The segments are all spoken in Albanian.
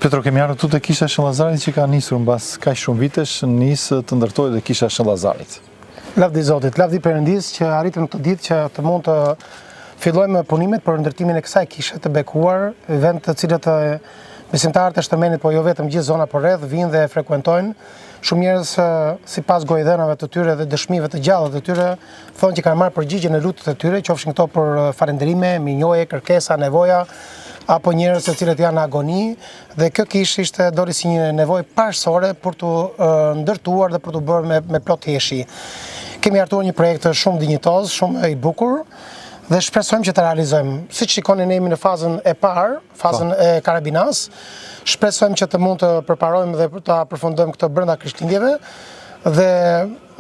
Petro, kemi ardhur këtu te Kisha Shën Llazarit që ka nisur mbas kaq shumë vitesh, nisë të ndërtojë dhe Kisha Shën Llazarit. Lavdi Zotit, lavdi Perëndis që arritëm këtë ditë që të mund të fillojmë punimet për ndërtimin e kësaj kishe të bekuar, vend të cilët besimtarët e shtërmenit, po jo vetëm gjithë zona përreth, vinë dhe frekuentojnë. Shumë njerëz sipas gojdhenave të tyre dhe dëshmive të gjalla të tyre thonë që kanë marrë përgjigje në lutjet e tyre, qofshin këto për falënderime, minjoje, kërkesa, nevoja, apo njerëz të cilët janë në agoni, dhe kjo kishë ishte dori si një nevojë parësore për të ndërtuar dhe për të bërë me plot heshi. Kemi hartuar një projekt shumë dinjitoz, shumë i bukur, dhe shpresojmë që të realizojmë. Siç shikoni ne jemi në fazën e parë, fazën e karabinas, shpresojmë që të mund të përparojmë dhe të përfundojmë këtë brenda Krishtlindjeve, dhe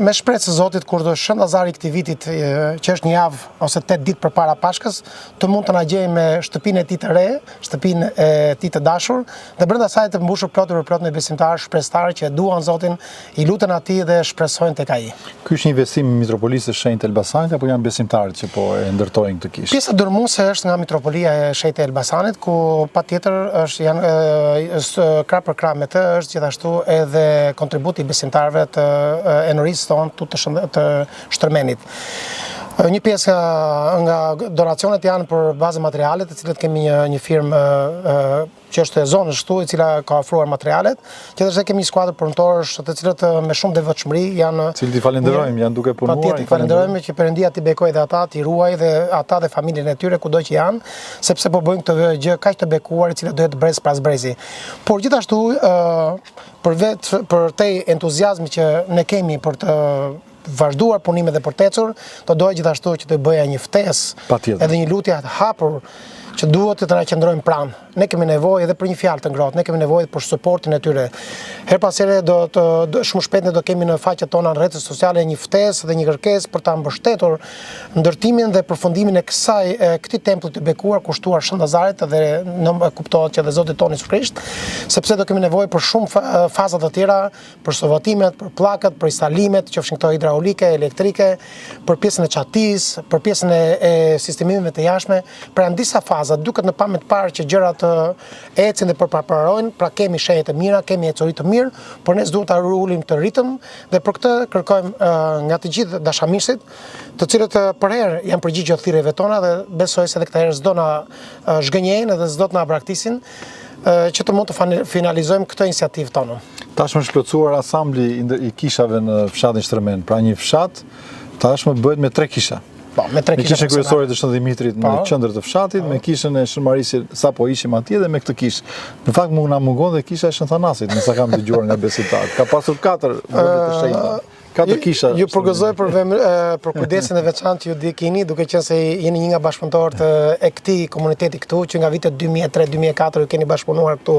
me shpresë së Zotit kur do Shën Llazari këtij vitit, që është një javë ose 8 ditë përpara Pashkës, të mund të na gjejmë me shtëpinë e tij të re, shtëpinë e tij të dashur, dhe brenda saj të mbushur plot për plot me besimtarë shprestarë që duan Zotin, i luten atij dhe shpresojnë tek ai. Ky është një investim i Mitropolisë së Shenjtë Elbasanit apo janë besimtarët që po e ndërtojnë këtë kishë? Pjesa dërmuese është nga Mitropolia e Shenjtë Elbasanit, ku patjetër është krah për krah me të është gjithashtu edhe kontributi i besimtarëve të enorisë tonë të shtërmenit. Një pjesë nga donacionet janë për bazë materiale, të cilët kemi një firmë që është e zonës shtu, e cila ka ofruar materialet, që kemi një skuadër punëtorësh të cilët me shumë devotshmëri janë. Cilët i falenderojmë, janë duke punuar. Patjetër falenderojmë që Perëndia t'i bekojë dhe ata, t'i ruaj dhe ata dhe familjen e tyre kudo që janë, sepse po bëjnë këtë gjë kaq të bekuar, e cila duhet brez pas brezi. Por gjithashtu për te entuziazmi që ne kemi për të vazhduar punimet dhe për të ecur, do doja gjithashtu që të bëja një ftesë edhe një lutje të hapur që duhet të na qëndrojmë pranë. Ne kemi nevojë edhe për një fjalë të ngrohtë, ne kemi nevojë për suportin e tyre. Her pas here shumë shpejt ne do kemi në faqet tona në rrjetet sociale një ftesë dhe një kërkesë për ta mbështetur ndërtimin dhe përfundimin e këtij tempulli të bekuar kushtuar Shën Llazarit, dhe kuptohet që edhe Zoti tonë Jezus Krisht, sepse do kemi nevojë për shumë faza të tjera, për sovatimet, për pllakët, për instalimet, qofshin këto hidraulike, elektrike, për pjesën e çatisë, për pjesën e sistemimeve të jashtme, pra në disa faza, duket në pamje të parë që gjërat ecin dhe përparojnë, pra kemi shenjë të mira, kemi ecuri të mirë, por ne duhet ta rulim të ritëm, dhe për këtë kërkojmë nga të gjithë dashamirësit, të cilët për herë janë përgjigjë thirrjeve tona, dhe besoj se edhe këtë herë s'do na zhgënjejnë dhe s'do të na braktisin, që të mund të finalizojmë këtë iniciativë tonë. Tashmë është plotësuar asambli i kishave në fshatin Shtërmen, pra një fshat tashmë bëhet me 3 kisha. Me kishën kryesore të Shën Dimitrit në qendër të fshatit, me kishën e Shën Marisit sapo ishim atje, dhe me këtë kishë. Në fakt na mungon dhe kisha e Shën Thanasit, nëse kam dëgjuar nga besimtarët. Ka pasur 4 vende të shenjta. 4 kisha. Ju përgëzoj për kujdesin e veçantë që ju dikini, duke qenë se jeni një nga bashkëpunëtorët e këtij komuniteti këtu, që nga vitet 2003-2004 ju keni bashkëpunuar këtu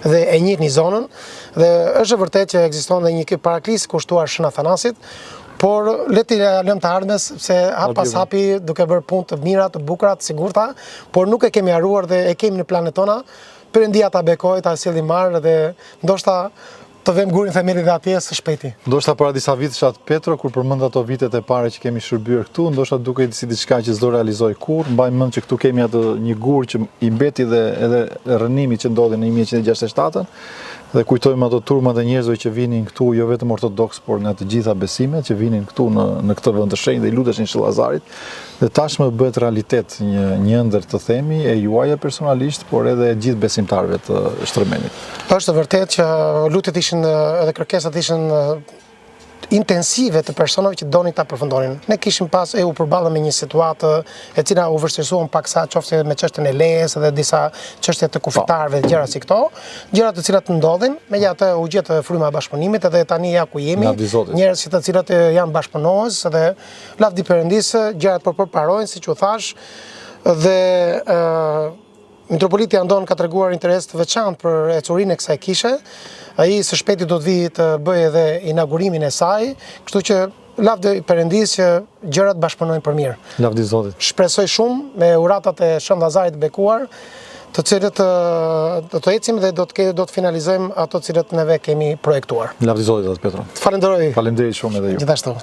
dhe e njihni zonën, dhe është e vërtetë që ekziston dhe një paraklisë kushtuar Shën Thanasit. Por le t'i lëm të ardhmes, se hap pas hapi duke bërë punë të mira, të bukura, të sigurta, por nuk e kemi haruar dhe e kemi në planet tona. Perëndia ta bekojë, ta sjellë marrë, dhe ndoshta të vëmë gurin themelin dhe atje së shpejti. Ndoshta para disa vitësh Petro, kur përmend ato vitet e para që kemi shërbyer këtu, ndoshta duket si diçka që s'do realizoj kurrë. Mbaj mend që këtu kemi atë një gur që i mbeti dhe edhe rënimi që ndodhi në 1967-ën. Dhe kujtojmë ato turmat e njerëzve që vinin këtu, jo vetëm ortodoks, por nga të gjitha besimet, që vinin këtu në këtë vend të shenjtë dhe i luteshin Shën Llazarit. Dhe tashmë bëhet realitet një ëndër të themi e juaja personalisht, por edhe e gjithë besimtarëve të Shtërmenit. Është vërtet që lutjet ishin edhe kërkesat ishin intensive të personave që donin ta përfundonin. Ne kishim pas u përballëm me një situatë e cila u vështirësuan paksa, qoftë me çështjen e lejes dhe disa çështje të kufitarëve dhe gjëra si këto, gjëra të cilat ndodhin, megjithatë u gjet fryma e bashkëpunimit, edhe tani ja ku jemi, njerëz të cilët janë bashkëpunues, dhe lavdi Perëndis, gjërat po përparojnë, siç u thash, dhe Mitropoliti Andon ka treguar interes të veçantë për ecurinë e kësaj kishe. Ai së shpejti do të vijë të bëjë edhe inaugurimin e saj, kështu që lavdi Perëndis që gjërat bashkëpunojnë për mirë. Lavdi Zotit. Shpresoj shumë me uratat e Shën Llazarit bekuar, të cilët do të ecim dhe do të finalizojmë ato të cilët neve kemi projektuar. Lavdi Zotit, Petro. Falenderoj. Faleminderit shumë edhe ju. Gjithashtu.